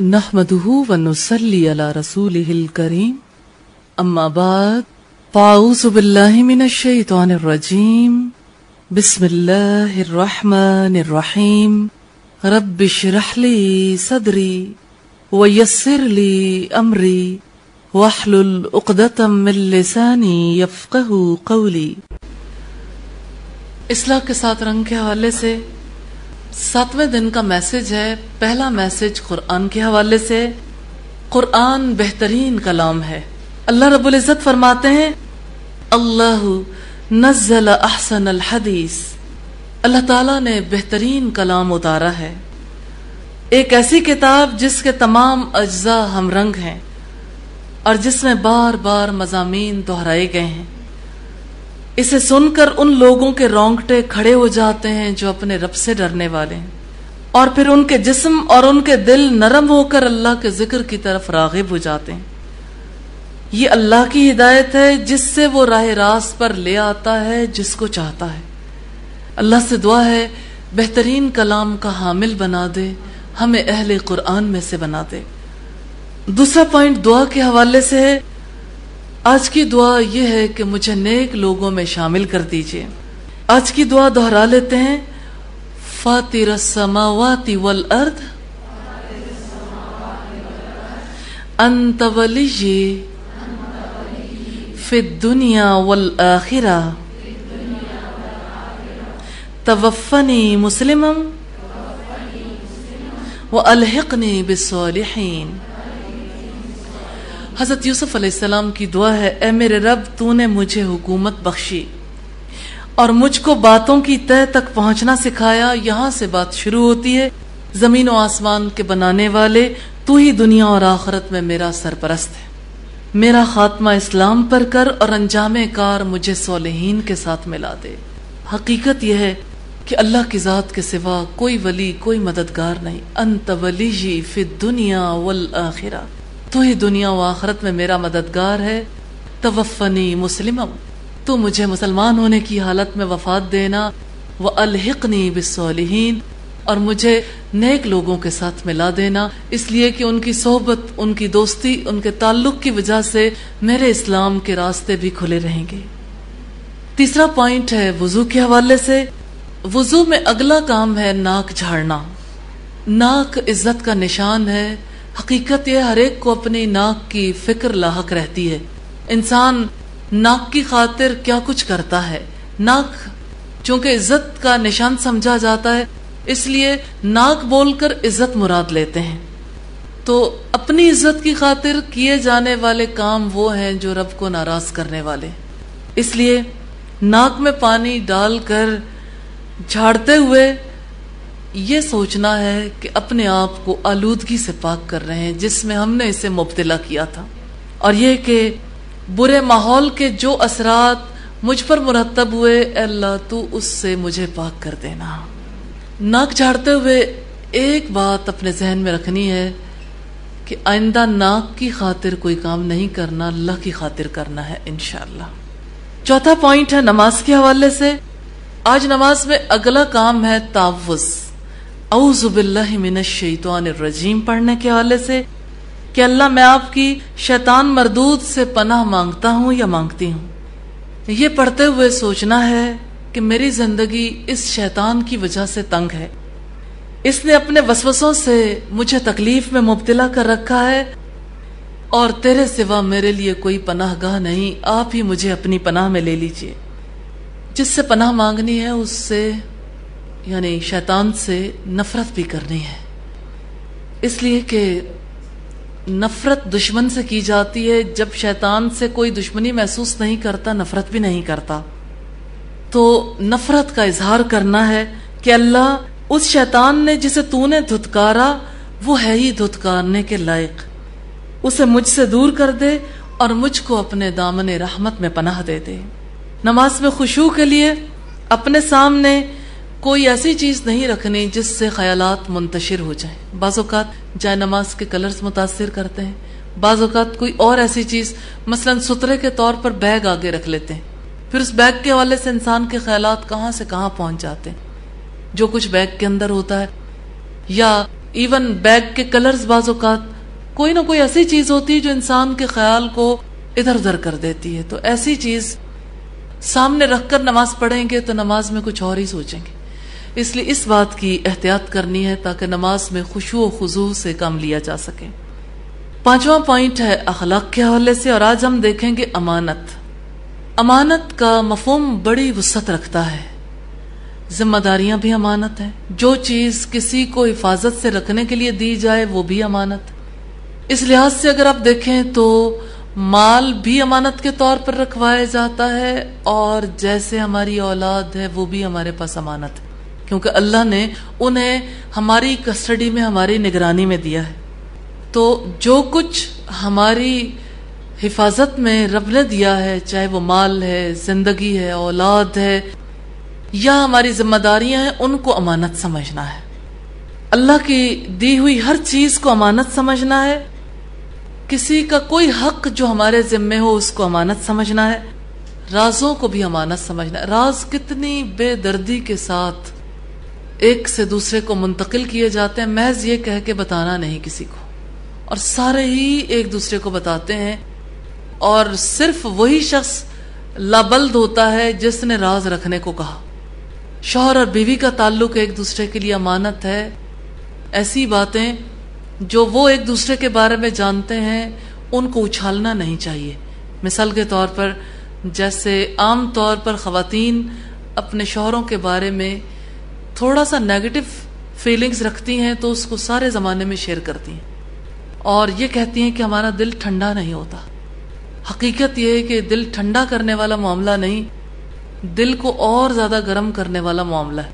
नहमदुहु व नुसल्ली अला रसूलिहिल करीम अम्मा बाद फ़अऊज़ु बिल्लाहि मिनश शैतानिर रजीम बिस्मिल्लाहिर रहमानिर रहीम रब्बि इश्रह ली सदरी व यस्सिर ली अमरी वहलुल उक़दतम मिन लिसानी यफ़क़हू क़ौली। इस्लाह के साथ रंग के हवाले से 7वें दिन का मैसेज है। पहला मैसेज कुरान के हवाले से। कुरान बेहतरीन कलाम है। अल्लाह रब्बुल इज़्ज़त फरमाते हैं अल्लाहु नज़्ज़ल अहसनल हदीस। अल्लाह ताला ने बेहतरीन कलाम उतारा है, एक ऐसी किताब जिसके तमाम अज्जा हम रंग हैं और जिसमें बार बार मज़ामीन दोहराए गए हैं। इसे सुनकर उन लोगों के रोंगटे खड़े हो जाते हैं जो अपने रब से डरने वाले हैं, और फिर उनके जिस्म और उनके दिल नरम होकर अल्लाह के जिक्र की तरफ राग़िब हो जाते हैं। ये अल्लाह की हिदायत है जिससे वो राह रास्त पर ले आता है जिसको चाहता है। अल्लाह से दुआ है बेहतरीन कलाम का हामिल बना दे, हमें अहले कुरान में से बना दे। दूसरा पॉइंट दुआ के हवाले से है। आज की दुआ यह है कि मुझे नेक लोगों में शामिल कर दीजिए। आज की दुआ दोहरा लेते हैं। फातिरस समावाति वल अर्द अंत वलिय्यी फिद दुनिया वल आखिरा तवफ़्फ़नी मुस्लिमम व अलहिक़नी बिस्सालिहीन। हज़रत यूसुफ अलैहिस्सलाम की दुआ है, ए मेरे रब तूने मुझे हुकूमत बख्शी और मुझको बातों की तह तक पहुंचना सिखाया। यहाँ से बात शुरू होती है, जमीन और आसमान के बनाने वाले तू ही दुनिया और आखिरत में मेरा सरपरस्त है। मेरा खात्मा इस्लाम पर कर और अंजामे कार मुझे सोलिहीन के साथ मिला दे। हकीकत यह है कि अल्लाह की ज़ात के सिवा कोई वली, कोई मददगार नहीं। अंत वलिय्यी फिद दुनिया वल आखिरा, तू ही दुनिया व आखिरत में मेरा मददगार है। तवफ़्फ़नी मुस्लिमम, तू मुझे मुसलमान होने की हालत में वफात देना। व अलहिक़नी बिस्सालिहीन, और मुझे नेक लोगों के साथ मिला देना, इसलिए कि उनकी सोहबत, उनकी दोस्ती, उनके ताल्लुक की वजह से मेरे इस्लाम के रास्ते भी खुले रहेंगे। तीसरा पॉइंट है वुजू के हवाले से। वुजू में अगला काम है नाक झाड़ना। नाक इज्जत का निशान है। हकीकत यह हर एक को अपनी नाक की फिक्र लाहक रहती है। इंसान नाक की खातिर क्या कुछ करता है। नाक चूंकि इज्जत का निशान समझा जाता है, इसलिए नाक बोलकर इज्जत मुराद लेते हैं। तो अपनी इज्जत की खातिर किए जाने वाले काम वो हैं जो रब को नाराज करने वाले। इसलिए नाक में पानी डालकर झाड़ते हुए ये सोचना है कि अपने आप को आलूदगी से पाक कर रहे हैं जिसमें हमने इसे मुब्तला किया था, और ये कि बुरे माहौल के जो असरात मुझ पर मुरतब हुए, अल्लाह तू उससे मुझे पाक कर देना। नाक झाड़ते हुए एक बात अपने जहन में रखनी है कि आइंदा नाक की खातिर कोई काम नहीं करना, अल्लाह की खातिर करना है इंशाअल्लाह। चौथा पॉइंट है नमाज के हवाले से। आज नमाज में अगला काम है तावुज़, औज़ु बिल्लाहि मिनश शैतानिर रजीम पढ़ने के हवाले से कि अल्लाह मैं आपकी शैतान मरदूद से पनाह मांगता हूँ या मांगती हूँ। ये पढ़ते हुए सोचना है कि मेरी जिंदगी इस शैतान की वजह से तंग है। इसने अपने वसवसों से मुझे तकलीफ में मुब्तला कर रखा है और तेरे सिवा मेरे लिए कोई पनाहगाह नहीं। आप ही मुझे अपनी पनाह में ले लीजिए। जिससे पनाह मांगनी है उससे यानी शैतान से नफरत भी करनी है, इसलिए कि नफरत दुश्मन से की जाती है। जब शैतान से कोई दुश्मनी महसूस नहीं करता, नफरत भी नहीं करता, तो नफरत का इजहार करना है कि अल्लाह उस शैतान ने जिसे तूने धुतकारा वो है ही धुतकारने के लायक, उसे मुझसे दूर कर दे और मुझको अपने दामन रहमत में पनाह दे दे। नमाज में खुशू के लिए अपने सामने कोई ऐसी चीज नहीं रखनी जिससे ख्यालात मुंतशिर हो जाए। बाज़ औक़ात जाए नमाज के कलर्स मुतासिर करते हैं, बाज़ औक़ात कोई और ऐसी चीज, मसलन सुतरे के तौर पर बैग आगे रख लेते हैं, फिर उस बैग के हवाले से इंसान के ख्यालात कहाँ से कहाँ पहुंच जाते हैं। जो कुछ बैग के अंदर होता है, या ایون بیگ کے کلرز بعض اوقات کوئی نہ کوئی ایسی چیز ہوتی ہے جو انسان کے خیال کو ادھر ادھر کر دیتی ہے، تو ایسی چیز سامنے رکھ کر نماز پڑھیں گے تو نماز میں کچھ اور ہی سوچیں گے. اس لیے اس بات کی احتیاط کرنی ہے تاکہ نماز میں خشوع و خضوع سے کام لیا جا سکے. 5واں پوائنٹ ہے اخلاق کے حوالے سے، اور آج ہم دیکھیں گے امانت. امانت کا مفہوم بڑی وسعت رکھتا ہے. ذمہ داریاں بھی امانت ہیں، جو چیز کسی کو حفاظت سے رکھنے کے لیے دی جائے وہ بھی امانت. اس لحاظ سے اگر آپ دیکھیں تو مال بھی امانت کے طور پر رکھوایا جاتا ہے، اور جیسے ہماری اولاد ہے وہ بھی ہمارے پاس امانت ہے، کیونکہ اللہ نے انہیں ہماری کسٹڈی میں، ہماری نگرانی میں دیا ہے. تو جو کچھ ہماری حفاظت میں رب نے دیا ہے، چاہے وہ مال ہے، زندگی ہے، اولاد ہے یا ہماری ذمہ داریاں ہیں، ان کو امانت سمجھنا ہے. اللہ کی دی ہوئی ہر چیز کو امانت سمجھنا ہے. کسی کا کوئی حق جو ہمارے ذمے ہو اس کو امانت سمجھنا ہے. رازوں کو بھی امانت سمجھنا ہے. راز کتنی بے دردی کے ساتھ ایک سے دوسرے کو منتقل کیے جاتے ہیں، محض یہ کہہ کے بتانا نہیں کسی کو، اور سارے ہی ایک دوسرے کو بتاتے ہیں، اور صرف وہی شخص لابلد ہوتا ہے جس نے راز رکھنے کو کہا. شوہر اور بیوی کا تعلق ایک دوسرے کے لیے امانت ہے. ایسی باتیں جو وہ ایک دوسرے کے بارے میں جانتے ہیں ان کو اچھالنا نہیں چاہیے. مثال کے طور پر جیسے عام طور پر خواتین اپنے شوہروں کے بارے میں تھوڑا سا نیگیٹو فیلنگز رکھتی ہیں تو اس کو سارے زمانے میں شیئر کرتی ہیں، اور یہ کہتی ہیں کہ ہمارا دل ٹھنڈا نہیں ہوتا. حقیقت یہ ہے کہ دل ٹھنڈا کرنے والا معاملہ نہیں، دل کو اور زیادہ گرم کرنے والا معاملہ ہے،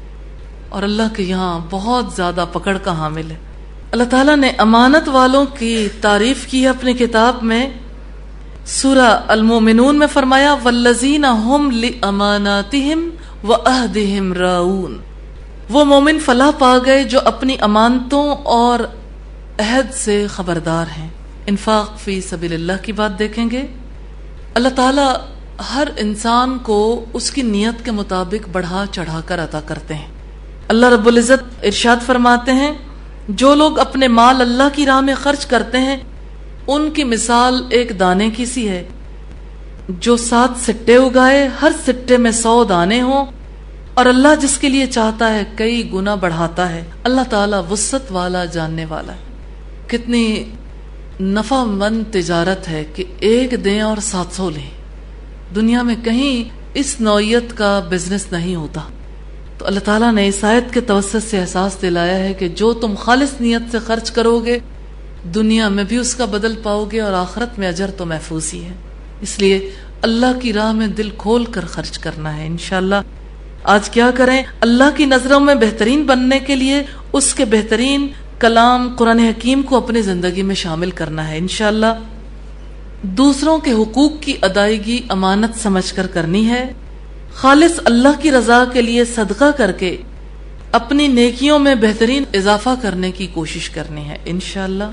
اور اللہ کے یہاں بہت زیادہ پکڑ کا حامل ہے. اللہ تعالیٰ نے امانت والوں کی تعریف کی ہے اپنی کتاب میں. سورہ المومنون میں فرمایا والذین ہم لاماناتہم وعہدہم راعون. وہ مومن فلاح پا گئے جو اپنی امانتوں اور عہد سے خبردار ہیں. انفاق فی سبیل اللہ کی بات دیکھیں گے. اللہ تعالیٰ ہر انسان کو اس کی نیت کے مطابق بڑھا چڑھا کر عطا کرتے ہیں. اللہ رب العزت ارشاد فرماتے ہیں جو لوگ اپنے مال اللہ کی راہ میں خرچ کرتے ہیں ان کی مثال ایک دانے کی سی ہے جو 7 سٹے اگائے، ہر سٹے میں 100 دانے ہوں، اور اللہ جس کے لیے چاہتا ہے کئی گنا بڑھاتا ہے. اللہ تعالیٰ وسعت والا، جاننے والا ہے. کتنی نفع مند تجارت ہے کہ ایک دیں اور 700 لیں. دنیا میں کہیں اس نوعیت کا بزنس نہیں ہوتا. تو اللہ تعالیٰ نے اس آیت کے توسط سے احساس دلایا ہے کہ جو تم خالص نیت سے خرچ کرو گے دنیا میں بھی اس کا بدل پاؤ گے، اور آخرت میں اجر تو محفوظ ہی ہے. اس لیے اللہ کی راہ میں دل کھول کر خرچ کرنا ہے. انشاءاللہ آج کیا کریں؟ اللہ کی نظروں میں بہترین بننے کے لیے اس کے بہترین کلام قرآن حکیم کو اپنی زندگی میں شامل کرنا ہے. انشاءاللہ دوسروں کے حقوق کی ادائیگی امانت سمجھ کر کرنی ہے. خالص اللہ کی رضا کے لیے صدقہ کر کے اپنی نیکیوں میں بہترین اضافہ کرنے کی کوشش کرنی ہے انشاءاللہ.